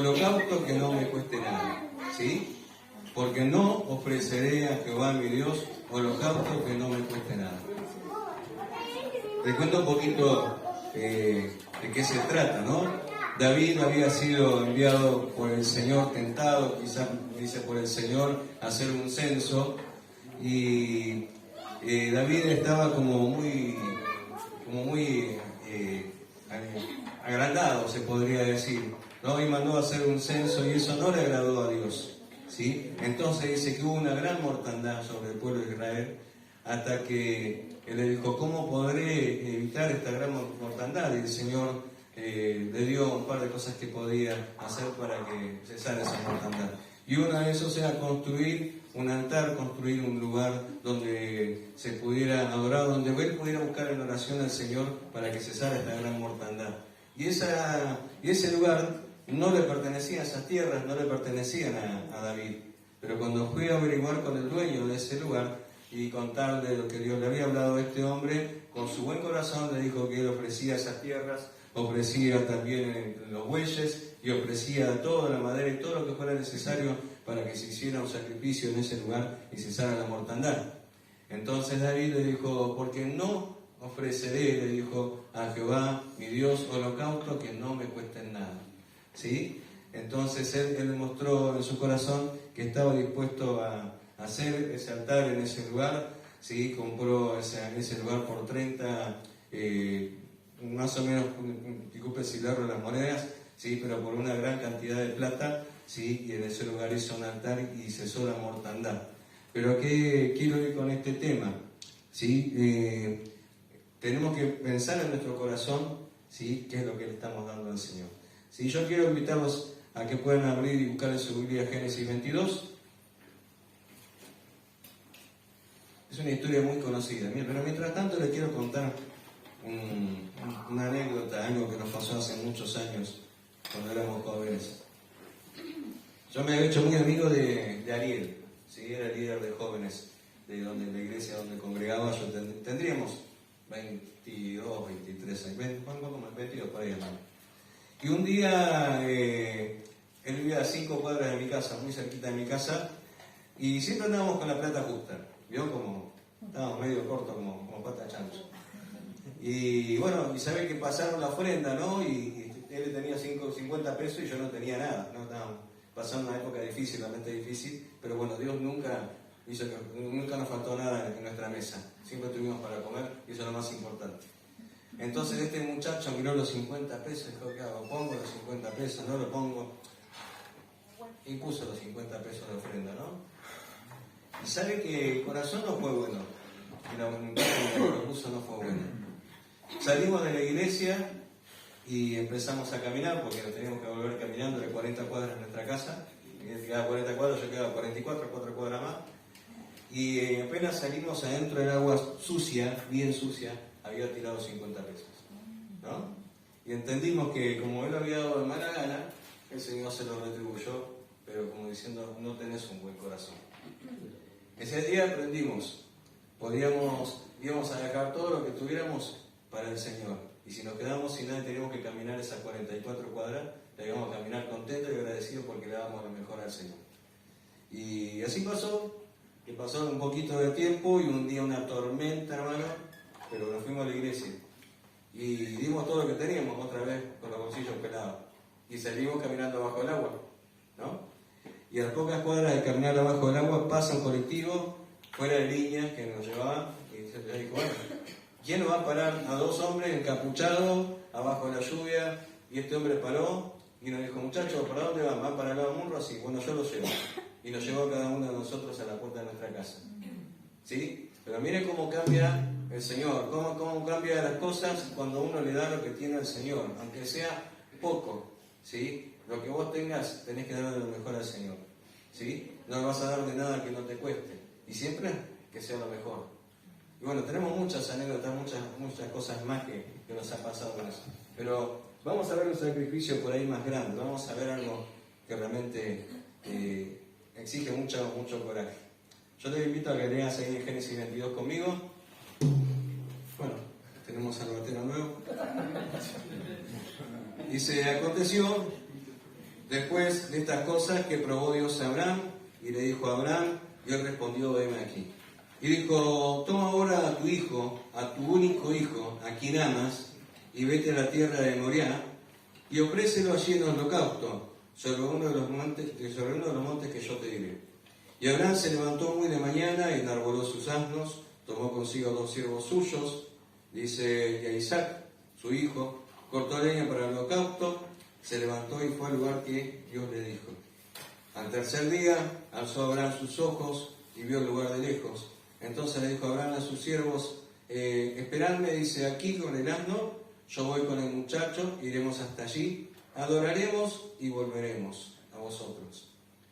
holocausto que no me cueste nada, ¿sí? Porque no ofreceré a Jehová mi Dios holocausto que no me cueste nada. Te cuento un poquito de qué se trata, ¿no? David había sido enviado por el Señor, tentado, quizás dice por el Señor, a hacer un censo, y David estaba como muy agrandado, se podría decir, ¿no? Y mandó a hacer un censo y eso no le agradó a Dios, ¿sí? Entonces dice que hubo una gran mortandad sobre el pueblo de Israel, hasta que él le dijo, ¿cómo podré evitar esta gran mortandad? Y el Señor le dio un par de cosas que podía hacer para que cesara esa mortandad. Y una de esas era construir un altar, construir un lugar donde se pudiera adorar, donde él pudiera buscar en oración al Señor para que cesara esta gran mortandad. Y ese lugar no le pertenecía, esas tierras no le pertenecían a David. Pero cuando fui a averiguar con el dueño de ese lugar y contarle lo que Dios le había hablado a este hombre, con su buen corazón le dijo que él ofrecía esas tierras, ofrecía también los bueyes y ofrecía toda la madera y todo lo que fuera necesario para que se hiciera un sacrificio en ese lugar y cesara la mortandad. Entonces David le dijo, porque no ofreceré, le dijo, a Jehová mi Dios holocausto que no me cueste nada, ¿sí? Entonces él mostró en su corazón que estaba dispuesto a hacer ese altar en ese lugar, ¿sí? Compró ese lugar por 30, más o menos, disculpe si le abro las monedas, ¿sí? Pero por una gran cantidad de plata, ¿sí? Y en ese lugar hizo un altar y cesó la mortandad. Pero ¿qué quiero ir con este tema? ¿Sí? Tenemos que pensar en nuestro corazón, ¿sí? ¿Qué es lo que le estamos dando al Señor? ¿Sí? Yo quiero invitarlos a que puedan abrir y buscar en su Biblia Génesis 22. Es una historia muy conocida, pero mientras tanto les quiero contar una anécdota, algo que nos pasó hace muchos años, cuando éramos jóvenes. Yo me había hecho muy amigo de Ariel, ¿sí? Era el líder de jóvenes de la iglesia donde congregaba. Yo tendríamos 22, 23 años, 22 por ahí, hermano. Y un día él vivía a 5 cuadras de mi casa, muy cerquita de mi casa, y siempre andábamos con la plata justa. ¿Vio? Como estábamos medio cortos, como pata chancho. Y bueno, y sabe que pasaron la ofrenda, ¿no? Y él tenía 50 pesos y yo no tenía nada, ¿no? Estábamos pasando una época difícil, realmente difícil, pero bueno, Dios nunca nos faltó nada en nuestra mesa. Siempre tuvimos para comer y eso es lo más importante. Entonces este muchacho miró los 50 pesos y dijo, ¿qué hago? ¿Pongo los 50 pesos? ¿No lo pongo? Y puso los 50 pesos de ofrenda, ¿no? Y sabe que el corazón no fue bueno, y la voluntad que lo puso no fue buena. Salimos de la iglesia y empezamos a caminar, porque nos teníamos que volver caminando de 40 cuadras a nuestra casa. Él quedaba 40 cuadras, yo quedaba 44, 4 cuadras más. Y apenas salimos adentro del agua sucia, bien sucia, había tirado 50 pesos, ¿no? Y entendimos que como él había dado de mala gana, el Señor se lo retribuyó, pero como diciendo, no tenés un buen corazón. Ese día aprendimos, íbamos a dejar todo lo que tuviéramos para el Señor. Y si nos quedamos sin nada, teníamos que caminar esas 44 cuadras, la íbamos a caminar contentos y agradecidos porque le dábamos lo mejor al Señor. Y así pasó, que pasó un poquito de tiempo y un día una tormenta, hermano, pero nos fuimos a la iglesia. Y dimos todo lo que teníamos otra vez con los bolsillos pelados. Y salimos caminando bajo el agua, ¿no? Y a las pocas cuadras de caminar abajo del agua pasa un colectivo fuera de línea que nos llevaba y se dijo, bueno, ¿quién nos va a parar a 2 hombres encapuchados abajo de la lluvia? Y este hombre paró y nos dijo, muchachos, ¿para dónde van? ¿Van para el lado Munro? Así, bueno, yo los llevo. Y nos llevó a cada uno de nosotros a la puerta de nuestra casa. ¿Sí? Pero miren cómo cambia el Señor, cómo cambia las cosas cuando uno le da lo que tiene al Señor, aunque sea poco, ¿sí? Lo que vos tengas, tenés que darle lo mejor al Señor, ¿sí? No le vas a dar de nada que no te cueste, y siempre que sea lo mejor. Y bueno, tenemos muchas anécdotas, muchas cosas más que nos ha pasado con eso. Pero vamos a ver un sacrificio por ahí más grande, vamos a ver algo que realmente exige mucho coraje. Yo te invito a que leas ahí en Génesis 22 conmigo. Bueno, tenemos al batero nuevo. Dice, aconteció Después de estas cosas que probó Dios a Abraham, y le dijo a Abraham, y él respondió, heme aquí. Y dijo, toma ahora a tu hijo, a tu único hijo, a quien amas, y vete a la tierra de Moriah, y ofrécelo allí en holocausto, sobre uno de los montes que yo te diré. Y Abraham se levantó muy de mañana, y enarboló sus asnos, tomó consigo 2 siervos suyos, dice, y a Isaac, su hijo, cortó leña para el holocausto, se levantó y fue al lugar que Dios le dijo. Al tercer día alzó Abraham sus ojos y vio el lugar de lejos. Entonces le dijo Abraham a sus siervos, esperadme, dice, aquí con el asno, yo voy con el muchacho, iremos hasta allí, adoraremos y volveremos a vosotros.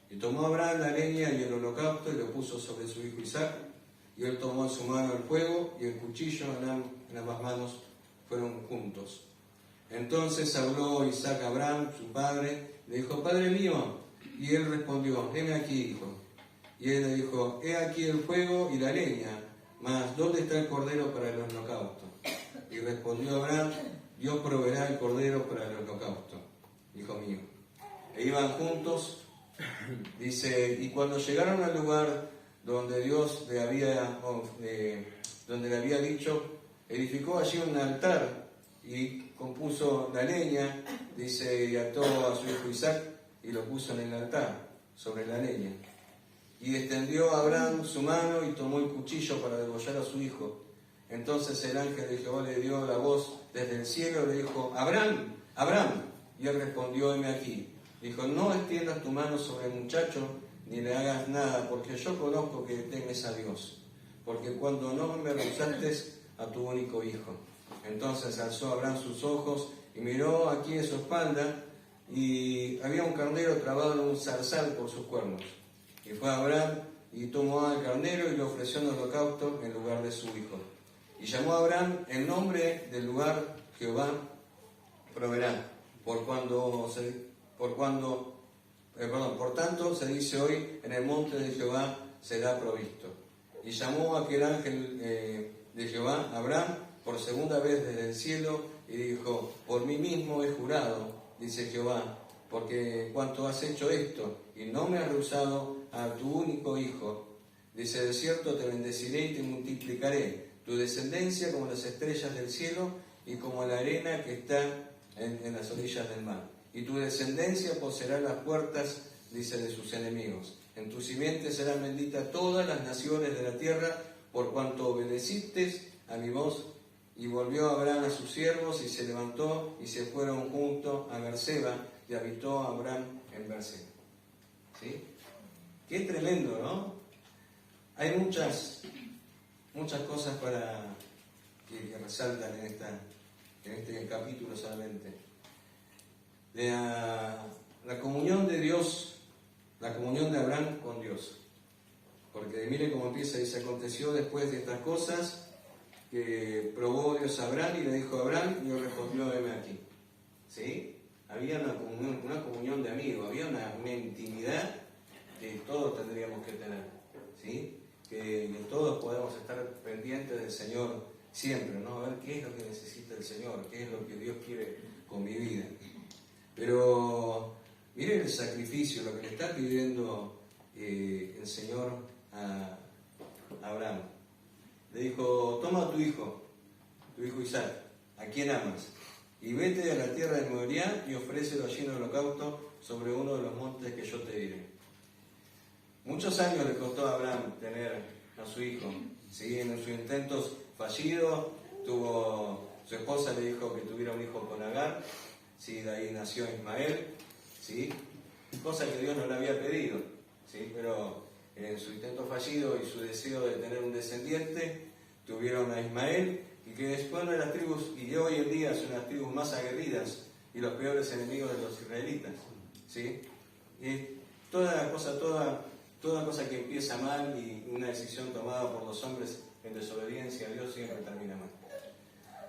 Y tomó Abraham la leña y el holocausto y lo puso sobre su hijo Isaac, y él tomó en su mano el fuego y el cuchillo en ambas manos fueron juntos. Entonces habló Isaac a Abraham, su padre, le dijo, Padre mío, y él respondió, heme aquí, hijo. Y él le dijo, he aquí el fuego y la leña, mas ¿dónde está el cordero para el holocausto? Y respondió Abraham, Dios proveerá el cordero para el holocausto, hijo mío. E iban juntos, dice, y cuando llegaron al lugar donde Dios le había dicho, edificó allí un altar y compuso la leña, dice, y ató a su hijo Isaac y lo puso en el altar, sobre la leña. Y extendió a Abraham su mano y tomó el cuchillo para degollar a su hijo. Entonces el ángel de Jehová le dio la voz desde el cielo, le dijo, Abraham, Abraham. Y él respondió, heme aquí. Dijo, no extiendas tu mano sobre el muchacho, ni le hagas nada, porque yo conozco que temes a Dios. Porque cuando no me rehusaste a tu único hijo. Entonces alzó Abraham sus ojos y miró aquí en su espalda, y había un carnero trabado en un zarzal por sus cuernos. Y fue Abraham y tomó al carnero y lo ofreció en holocausto en lugar de su hijo. Y llamó a Abraham el nombre del lugar Jehová proveerá, por tanto se dice hoy, en el monte de Jehová será provisto. Y llamó a aquel ángel de Jehová, Abraham, por segunda vez desde el cielo, y dijo, por mí mismo he jurado, dice Jehová, porque cuanto has hecho esto, y no me has rehusado a tu único hijo, dice, de cierto te bendeciré y te multiplicaré tu descendencia como las estrellas del cielo y como la arena que está en las orillas del mar. Y tu descendencia poseerá las puertas, dice, de sus enemigos. En tu simiente serán benditas todas las naciones de la tierra, por cuanto obedeciste a mi voz. Y volvió Abraham a sus siervos y se levantó y se fueron juntos a Berseba y habitó Abraham en Berseba. ¿Sí? Qué tremendo, ¿no? Hay muchas cosas que resaltan en este capítulo solamente. La comunión de Dios, la comunión de Abraham con Dios. Porque mire cómo empieza, dice, aconteció después de estas cosas que probó Dios a Abraham y le dijo a Abraham, y él respondió, heme aquí. ¿Sí? Había una comunión de amigos, había una intimidad que todos tendríamos que tener. ¿Sí? Que todos podemos estar pendientes del Señor siempre, ¿no? A ver qué es lo que necesita el Señor, qué es lo que Dios quiere con mi vida. Pero miren el sacrificio, lo que le está pidiendo el Señor a Abraham. Le dijo, toma a tu hijo Isaac, a quien amas, y vete a la tierra de Moriah y ofrécelo allí en holocausto sobre uno de los montes que yo te diré. Muchos años le costó a Abraham tener a su hijo, ¿sí? En sus intentos fallidos, su esposa le dijo que tuviera un hijo con Agar, ¿sí? De ahí nació Ismael, ¿sí? Cosa que Dios no le había pedido, ¿sí? Pero en su intento fallido y su deseo de tener un descendiente, tuvieron a Ismael, y que después una de las tribus, y de hoy en día son las tribus más aguerridas y los peores enemigos de los israelitas, ¿sí? Y toda cosa que empieza mal y una decisión tomada por los hombres en desobediencia a Dios siempre termina mal.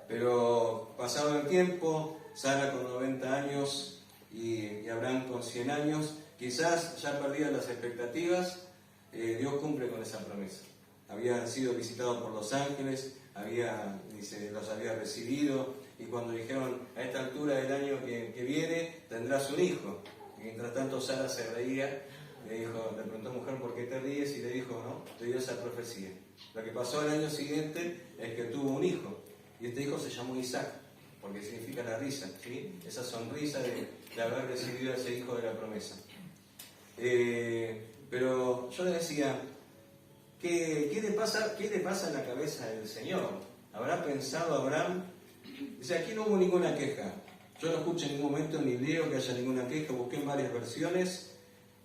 Pero pasado el tiempo, Sara con 90 años y Abraham con 100 años, quizás ya perdidas las expectativas, Dios cumple con esa promesa. Habían sido visitados por los ángeles, los había recibido, y cuando dijeron, a esta altura del año que viene, tendrás un hijo. Y mientras tanto Sara se reía, le preguntó a mujer, ¿por qué te ríes? Y le dijo, no, te dio esa profecía. Lo que pasó al año siguiente es que tuvo un hijo, y este hijo se llamó Isaac, porque significa la risa, ¿sí? Esa sonrisa de haber recibido a ese hijo de la promesa. Pero yo le decía, ¿qué le pasa en la cabeza del Señor? ¿Habrá pensado Abraham? Dice, aquí no hubo ninguna queja. Yo no escuché en ningún momento ni leo que haya ninguna queja, busqué en varias versiones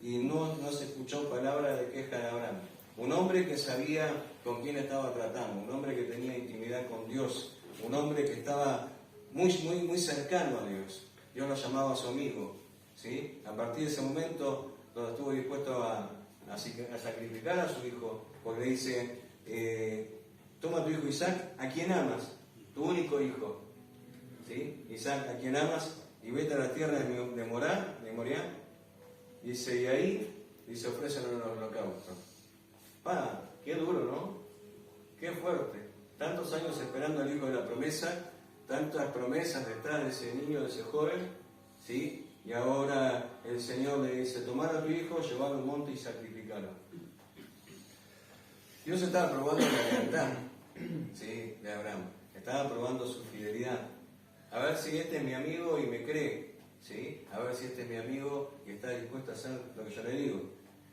y no se escuchó palabra de queja de Abraham. Un hombre que sabía con quién estaba tratando, un hombre que tenía intimidad con Dios, un hombre que estaba muy cercano a Dios. Dios lo llamaba a su amigo, ¿sí? A partir de ese momento, donde estuvo dispuesto a sacrificar a su hijo, porque le dice, toma a tu hijo Isaac, a quien amas, tu único hijo, ¿sí? Isaac, a quien amas, y vete a la tierra de Moriah, dice, y ahí, dice, ofrécelo en el holocausto. Qué duro, ¿no? Qué fuerte. Tantos años esperando al hijo de la promesa, tantas promesas detrás de ese niño, de ese joven, ¿sí? Y ahora el Señor le dice, tomar a tu hijo, llevarlo al monte y sacrificarlo. Dios estaba probando la lealtad, ¿sí? De Abraham. Estaba probando su fidelidad. A ver si este es mi amigo y me cree, ¿sí? A ver si este es mi amigo y está dispuesto a hacer lo que yo le digo.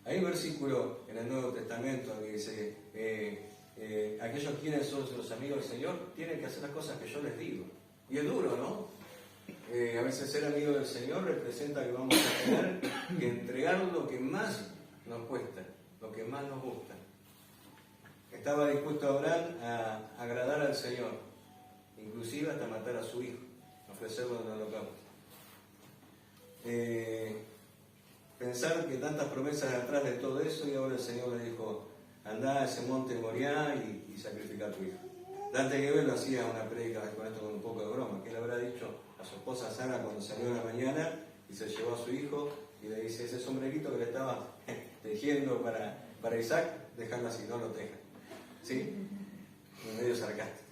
Hay un versículo en el Nuevo Testamento que dice, aquellos quienes son los amigos del Señor tienen que hacer las cosas que yo les digo. Y es duro, ¿no? A veces ser amigo del Señor representa que vamos a tener que entregar lo que más nos cuesta, lo que más nos gusta. Estaba dispuesto Abraham a agradar al Señor, inclusive hasta matar a su hijo, ofrecerlo en el holocausto. Pensar que tantas promesas atrás de todo eso, y ahora el Señor le dijo, andá a ese monte Moriah y sacrifica a tu hijo. Dante Gebel lo hacía una prédica con esto con un poco de broma, que le habrá dicho a su esposa Sara cuando salió en la mañana y se llevó a su hijo y le dice, ese sombrerito que le estaba tejiendo para Isaac, déjalo así, no lo teja. ¿Sí? Medio sarcástico.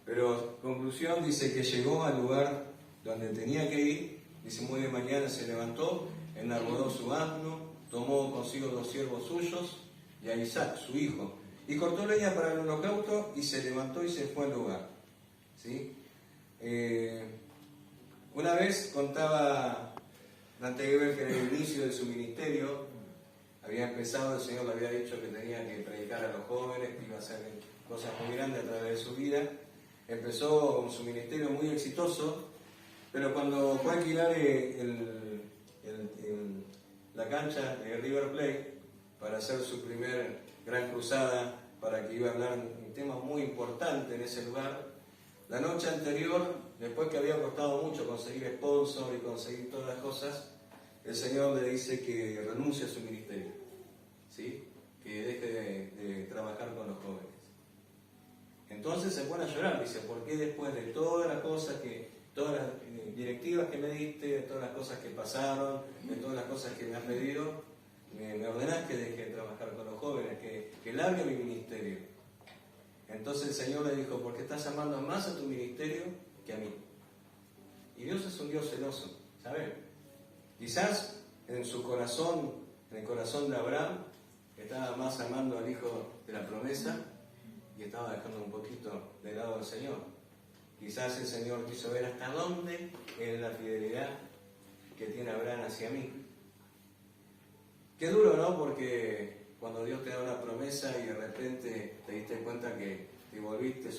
Pero conclusión, dice que llegó al lugar donde tenía que ir, dice muy de mañana se levantó, enarboló su asno, tomó consigo 2 siervos suyos y a Isaac, su hijo, y cortó leña para el holocausto y se levantó y se fue al lugar. ¿Sí? Una vez contaba Dante Gebel que en el inicio de su ministerio había empezado, el Señor le había dicho que tenía que predicar a los jóvenes, que iba a hacer cosas muy grandes a través de su vida. Empezó con su ministerio muy exitoso, pero cuando fue a alquilar la cancha de River Plate para hacer su primer gran cruzada, para que iba a hablar un tema muy importante en ese lugar, la noche anterior, después que había costado mucho conseguir sponsor y conseguir todas las cosas, el Señor le dice que renuncie a su ministerio, ¿sí? Que deje de trabajar con los jóvenes. Entonces se pone a llorar, dice, ¿por qué después de todas las cosas todas las directivas que me diste, de todas las cosas que pasaron, de todas las cosas que me has pedido, me ordenás que deje de trabajar con los jóvenes, que largue mi ministerio? Entonces el Señor le dijo, porque estás amando más a tu ministerio que a mí. Y Dios es un Dios celoso, ¿saben? Quizás en su corazón, en el corazón de Abraham, estaba más amando al hijo de la promesa y estaba dejando un poquito de lado al Señor. Quizás el Señor quiso ver hasta dónde es la fidelidad que tiene Abraham hacia mí. Qué duro, ¿no? Porque cuando Dios te da una promesa y de repente te diste cuenta que te volviste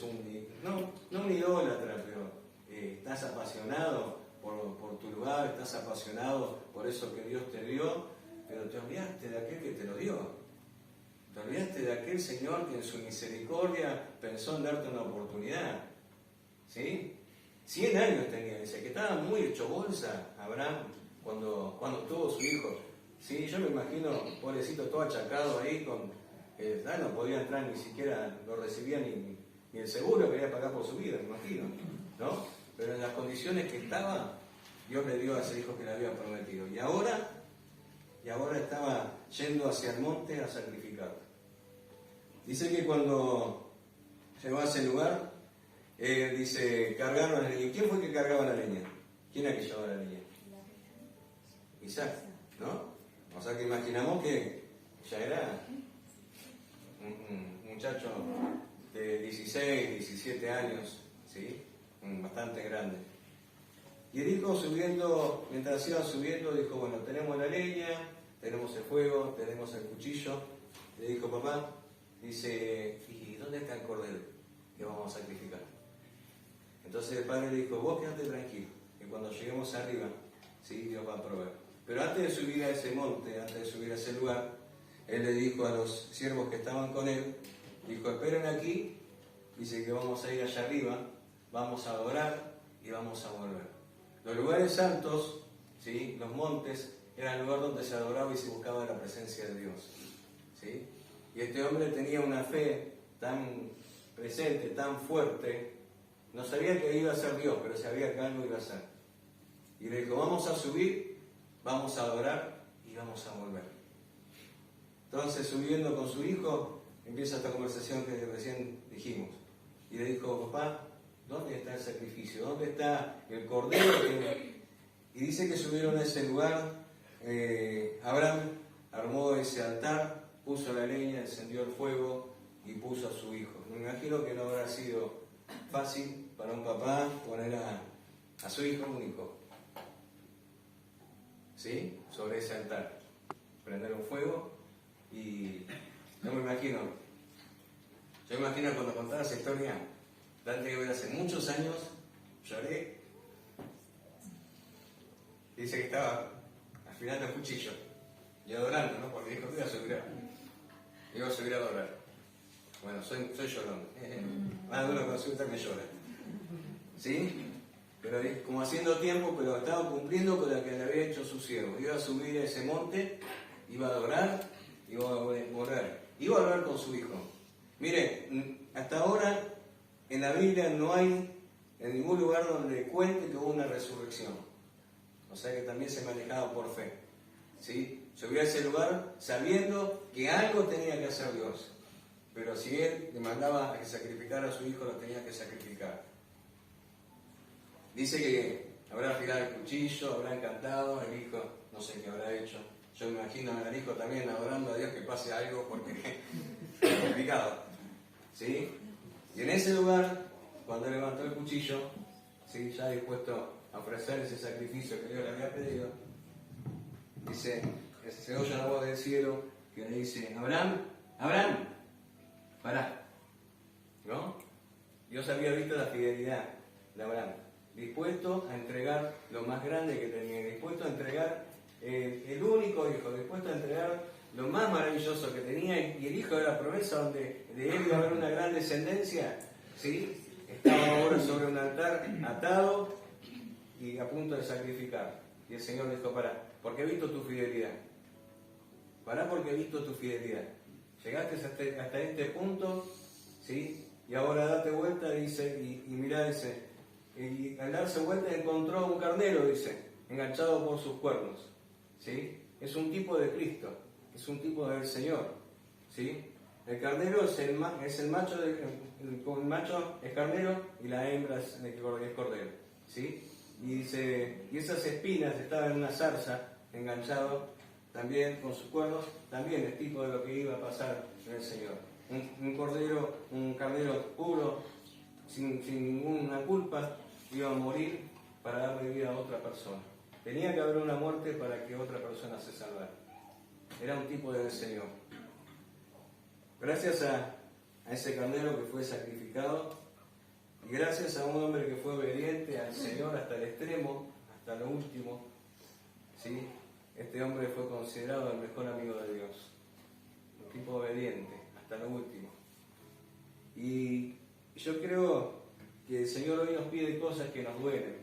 no un idólatra, pero estás apasionado por tu lugar, estás apasionado por eso que Dios te dio, pero te olvidaste de aquel que te lo dio. Te olvidaste de aquel Señor que en su misericordia pensó en darte una oportunidad. ¿Sí? 100 años tenía, dice, que estaba muy hecho bolsa Abraham cuando tuvo su hijo. Sí, yo me imagino, pobrecito, todo achacado ahí, no podía entrar ni siquiera, no recibía ni el seguro, quería pagar por su vida, me imagino, ¿no? Pero en las condiciones que estaba, Dios le dio a ese hijo que le había prometido. Y ahora estaba yendo hacia el monte a sacrificar. Dice que cuando llegó a ese lugar, dice, cargaron la leña. ¿Quién fue que cargaba la leña? ¿Quién era que llevaba la leña? Isaac, ¿no? O sea que imaginamos que ya era un muchacho de 16, 17 años, ¿sí? Bastante grande. Y el hijo subiendo, mientras iba subiendo, dijo, bueno, tenemos la leña, tenemos el fuego, tenemos el cuchillo. Le dijo, papá, dice, ¿y dónde está el cordero que vamos a sacrificar? Entonces el padre le dijo, vos quedate tranquilo, que cuando lleguemos arriba, ¿sí? Dios va a proveer. Pero antes de subir a ese monte, antes de subir a ese lugar, él le dijo a los siervos que estaban con él, dijo, esperen aquí, dice que vamos a ir allá arriba, vamos a adorar y vamos a volver. Los lugares santos, ¿sí? Los montes, eran el lugar donde se adoraba y se buscaba la presencia de Dios, ¿sí? Y este hombre tenía una fe tan presente, tan fuerte, no sabía que iba a ser Dios, pero sabía que algo iba a ser. Y le dijo, vamos a subir, vamos a adorar y vamos a volver. Entonces, subiendo con su hijo, empieza esta conversación que recién dijimos. Y le dijo, papá, ¿dónde está el sacrificio? ¿Dónde está el cordero? Y dice que subieron a ese lugar, Abraham armó ese altar, puso la leña, encendió el fuego y puso a su hijo. Me imagino que no habrá sido fácil para un papá poner a su hijo único, ¿sí? Sobre ese altar, prender un fuego. Y yo me imagino cuando contaba esa historia, Dante que hace muchos años, lloré. Dice que estaba afilando el cuchillo y adorando, ¿no? Porque dijo que iba a subir a adorar. Bueno, soy llorón. Más de uno con su me llora. ¿Sí? Pero como haciendo tiempo, pero estaba cumpliendo con lo que le había hecho su siervo. Iba a subir a ese monte, iba a adorar, iba a volver. Iba a hablar con su hijo. Mire, hasta ahora en la Biblia no hay en ningún lugar donde cuente que hubo una resurrección. O sea que también se manejaba por fe. ¿Sí? Subió a ese lugar sabiendo que algo tenía que hacer Dios. Pero si él le mandaba a que sacrificara a su hijo, lo tenía que sacrificar. Dice que habrá afilado el cuchillo, habrá encantado, el hijo no sé qué habrá hecho. Yo me imagino al hijo también adorando a Dios que pase algo porque es complicado. ¿Sí? Y en ese lugar, cuando levantó el cuchillo, ¿sí? Ya dispuesto a ofrecer ese sacrificio que Dios le había pedido, dice, se oye la voz del cielo que le dice, Abraham, pará. ¿No? Dios había visto la fidelidad de Abraham, dispuesto a entregar lo más grande que tenía, dispuesto a entregar el único hijo, dispuesto a entregar lo más maravilloso que tenía, y el hijo de la promesa, donde de él iba a haber una gran descendencia, ¿sí? Estaba ahora sobre un altar atado y a punto de sacrificar. Y el Señor dijo, pará, porque he visto tu fidelidad. Pará porque he visto tu fidelidad. Llegaste hasta este punto, ¿sí? Y ahora date vuelta, dice, y mirá, dice, y al darse vuelta encontró un carnero, dice, enganchado por sus cuernos, ¿sí? Es un tipo de Cristo, es un tipo del Señor, ¿sí? El carnero es el macho, el macho es carnero y la hembra es cordero, ¿sí? Y dice, y esas espinas estaban en una zarza, enganchado también con sus cuernos, también es tipo de lo que iba a pasar en el Señor. Un carnero puro, sin ninguna culpa, iba a morir para darle vida a otra persona. Tenía que haber una muerte para que otra persona se salvara. Era un tipo del Señor. Gracias a ese carnero que fue sacrificado, y gracias a un hombre que fue obediente al Señor hasta el extremo, hasta lo último, ¿sí? Este hombre fue considerado el mejor amigo de Dios. Un tipo obediente hasta lo último. Y yo creo que el Señor hoy nos pide cosas que nos duelen,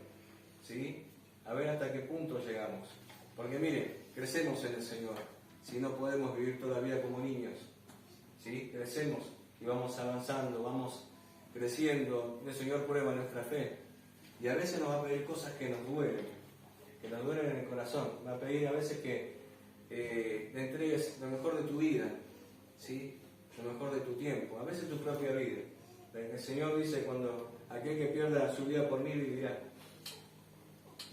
¿sí? A ver hasta qué punto llegamos. Porque mire, crecemos en el Señor, si no podemos vivir todavía como niños, ¿sí? Crecemos y vamos avanzando, vamos creciendo, el Señor prueba nuestra fe. Y a veces nos va a pedir cosas que nos duelen en el corazón. Va a pedir a veces que le entregues lo mejor de tu vida, ¿sí? Lo mejor de tu tiempo, a veces tu propia vida. El Señor dice, cuando aquel que pierda su vida por mí vivirá.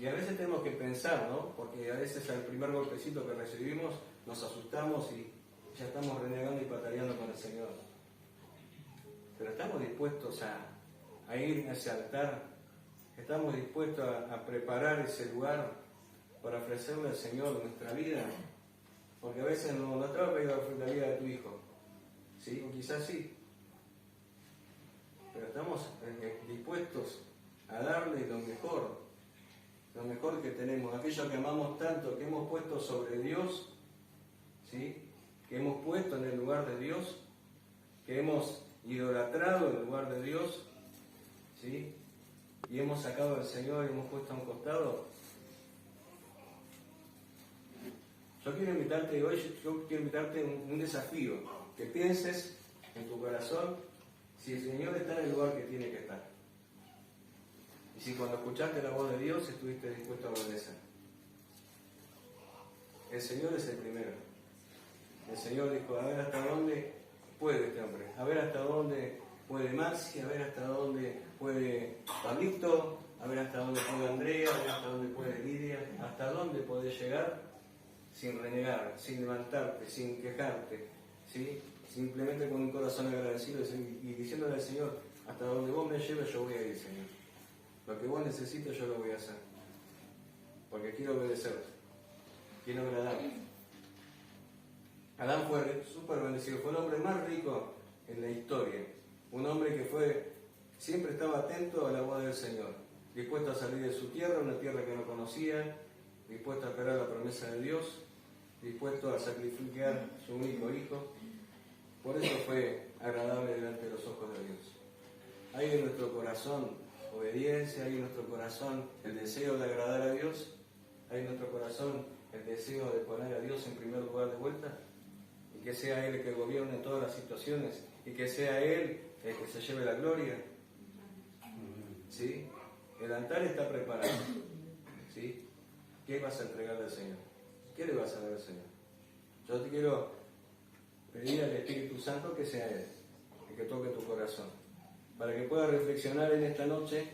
Y a veces tenemos que pensar, ¿no? Porque a veces al primer golpecito que recibimos nos asustamos y ya estamos renegando y pataleando con el Señor. Pero estamos dispuestos a ir a ese altar, estamos dispuestos a preparar ese lugar para ofrecerle al Señor nuestra vida. Porque a veces no te va a pedir la vida de tu hijo, ¿sí? O quizás sí. Pero estamos dispuestos a darle lo mejor que tenemos, aquello que amamos tanto, que hemos puesto sobre Dios, ¿sí? Que hemos puesto en el lugar de Dios, que hemos idolatrado en el lugar de Dios, ¿sí? Y hemos sacado al Señor y hemos puesto a un costado. Yo quiero invitarte hoy, un desafío, que pienses en tu corazón si el Señor está en el lugar que tiene que estar. Y si cuando escuchaste la voz de Dios estuviste dispuesto a obedecer. El Señor es el primero. El Señor dijo, a ver hasta dónde puede este hombre, a ver hasta dónde puede Maxi, a ver hasta dónde puede Pablito, a ver hasta dónde puede Andrea, a ver hasta dónde puede Lidia, hasta dónde podés llegar sin renegar, sin levantarte, sin quejarte, ¿sí? Simplemente con un corazón agradecido y diciéndole al Señor, hasta donde vos me lleves yo voy a ir, Señor. Lo que vos necesites yo lo voy a hacer, porque quiero obedecerte, quiero agradarte. Adán fue súper bendecido, fue el hombre más rico en la historia, un hombre que siempre estaba atento a la voz del Señor, dispuesto a salir de su tierra, una tierra que no conocía, dispuesto a esperar la promesa de Dios, dispuesto a sacrificar a su único hijo. Por eso fue agradable delante de los ojos de Dios. Hay en nuestro corazón obediencia, hay en nuestro corazón el deseo de agradar a Dios, hay en nuestro corazón el deseo de poner a Dios en primer lugar de vuelta, y que sea Él el que gobierne todas las situaciones, y que sea Él el que se lleve la gloria. ¿Sí? El altar está preparado. ¿Sí? ¿Qué vas a entregarle al Señor? ¿Qué le vas a dar al Señor? Yo te quiero pedir al Espíritu Santo que sea Él, el que toque tu corazón, para que puedas reflexionar en esta noche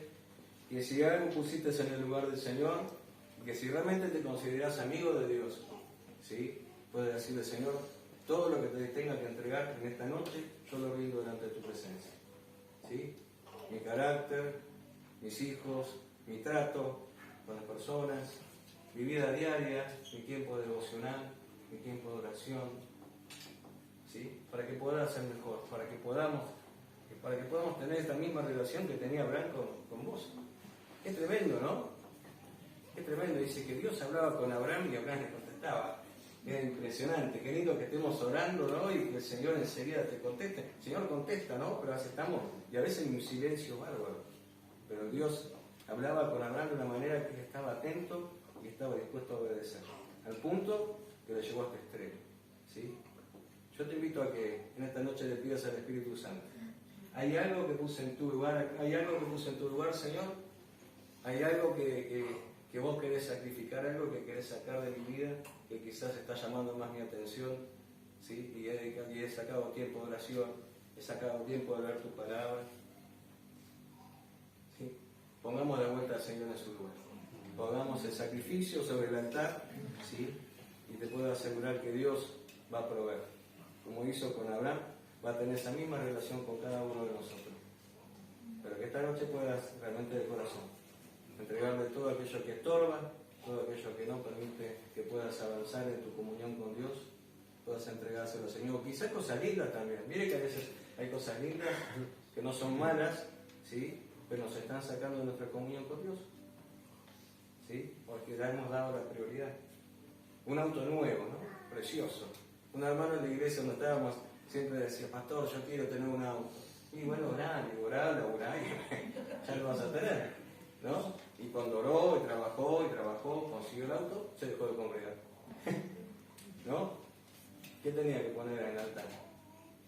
que si algo pusiste en el lugar del Señor, y que si realmente te consideras amigo de Dios, ¿sí? Puedes decirle, Señor, todo lo que te tenga que entregar en esta noche, yo lo rindo delante de tu presencia. ¿Sí? Mi carácter, mis hijos, mi trato con las personas, mi vida diaria, mi tiempo devocional, mi tiempo de oración, ¿sí? Para que puedas ser mejor, para que podamos tener esta misma relación que tenía Abraham con vos. Es tremendo, ¿no? Es tremendo, dice que Dios hablaba con Abraham y Abraham le contestaba. Es impresionante, qué lindo que estemos orando, ¿no? Y que el Señor enseguida te conteste. El Señor contesta, ¿no? Pero a veces estamos, y a veces en un silencio bárbaro. Pero Dios hablaba con Abraham de una manera que él estaba atento y estaba dispuesto a obedecer, al punto que lo llevó a este extremo, ¿sí? Yo te invito a que en esta noche le pidas al Espíritu Santo. ¿Hay algo que puse en tu lugar? ¿Hay algo que puse en tu lugar, Señor? ¿Hay algo que vos querés sacrificar, algo que querés sacar de mi vida, que quizás está llamando más mi atención? ¿Sí? Y he sacado tiempo de oración, he sacado tiempo de leer tu palabra. ¿Sí? Pongamos de vuelta al Señor en su lugar. Pongamos el sacrificio sobre el altar, ¿sí? Y te puedo asegurar que Dios va a proveer. Como hizo con Abraham, va a tener esa misma relación con cada uno de nosotros. Pero que esta noche puedas realmente de corazón entregarle todo aquello que estorba, todo aquello que no permite que puedas avanzar en tu comunión con Dios, puedas entregárselo al Señor. Quizás cosas lindas también. Mire que a veces hay cosas lindas que no son malas, ¿sí? Pero nos están sacando de nuestra comunión con Dios, ¿sí? Porque ya hemos dado la prioridad. Un auto nuevo, ¿no? Precioso. Un hermano en la iglesia donde estábamos siempre decía, pastor, yo quiero tener un auto. Y bueno, orá, y ya lo vas a tener, ¿no? Y cuando oró, y trabajó, consiguió el auto, se dejó de congregar. ¿No? ¿Qué tenía que poner en el altar?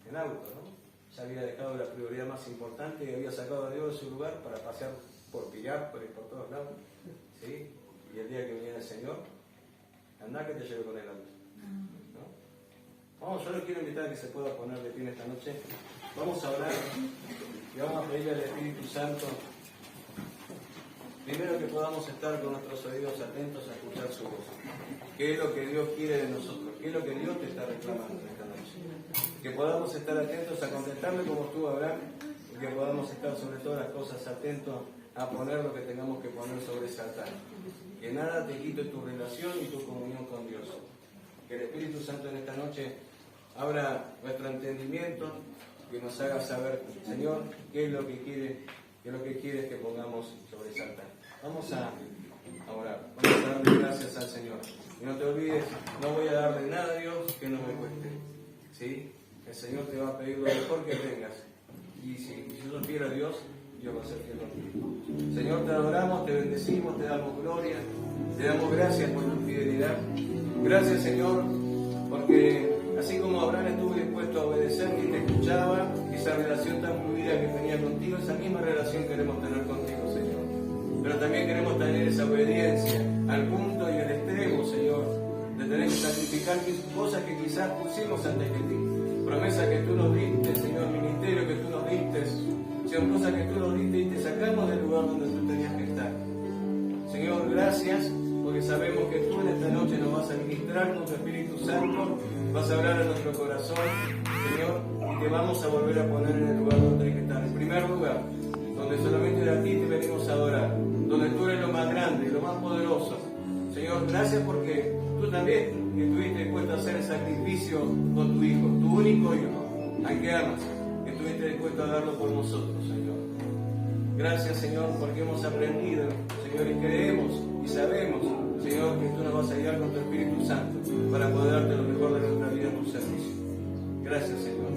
El auto, ¿no? Ya había dejado la prioridad más importante y había sacado a Dios de su lugar para pasear por Pirápolis, por todos lados, ¿sí? Y el día que viniera el Señor, andá que te lleve con el auto, ¿no? Vamos, yo le quiero invitar a que se pueda poner de pie esta noche. Vamos a orar y vamos a pedirle al Espíritu Santo Primero que podamos estar con nuestros oídos atentos a escuchar su voz. ¿Qué es lo que Dios quiere de nosotros? ¿Qué es lo que Dios te está reclamando en esta noche? Que podamos estar atentos a contestarle como estuvo Abraham, y que podamos estar sobre todas las cosas atentos a poner lo que tengamos que poner sobre ese altar. Que nada te quite tu relación y tu comunión con Dios. Que el Espíritu Santo en esta noche abra nuestro entendimiento, que nos haga saber, Señor, qué es lo que quiere que pongamos sobre ese altar. Vamos a orar, vamos a darle gracias al Señor. Y no te olvides, no voy a darle nada a Dios que no me cueste. ¿Sí? El Señor te va a pedir lo mejor que tengas. Y si yo lo quiero a Dios, Dios va a ser fiel a ti. Señor, te adoramos, te bendecimos, te damos gloria, te damos gracias por tu fidelidad. Gracias, Señor, porque así como Abraham estuvo dispuesto a obedecer y te escuchaba, esa relación tan fluida que tenía contigo, esa misma relación queremos tener contigo, Señor. Pero también queremos tener esa obediencia al punto y al extremo, Señor, de tener que sacrificar cosas que quizás pusimos antes que ti. Promesas que tú nos diste, Señor, ministerio que tú nos diste, son cosas que tú nos diste y te sacamos del lugar donde tú tenías que estar. Señor, gracias, porque sabemos que tú en esta noche nos vas a ministrar con tu Espíritu Santo, vas a hablar a nuestro corazón, Señor, y te vamos a volver a poner en el lugar donde hay que estar. En primer lugar, donde solamente a ti te venimos a adorar, donde tú eres lo más grande, lo más poderoso. Señor, gracias porque tú también estuviste dispuesto a hacer el sacrificio con tu Hijo, tu único Hijo, al que amas, que estuviste dispuesto a darlo por nosotros, Señor. Gracias, Señor, porque hemos aprendido, Señor, y creemos y sabemos, Señor, que tú nos vas a guiar con tu Espíritu Santo para poder darte lo mejor de nuestra vida en tu servicio. Gracias, Señor.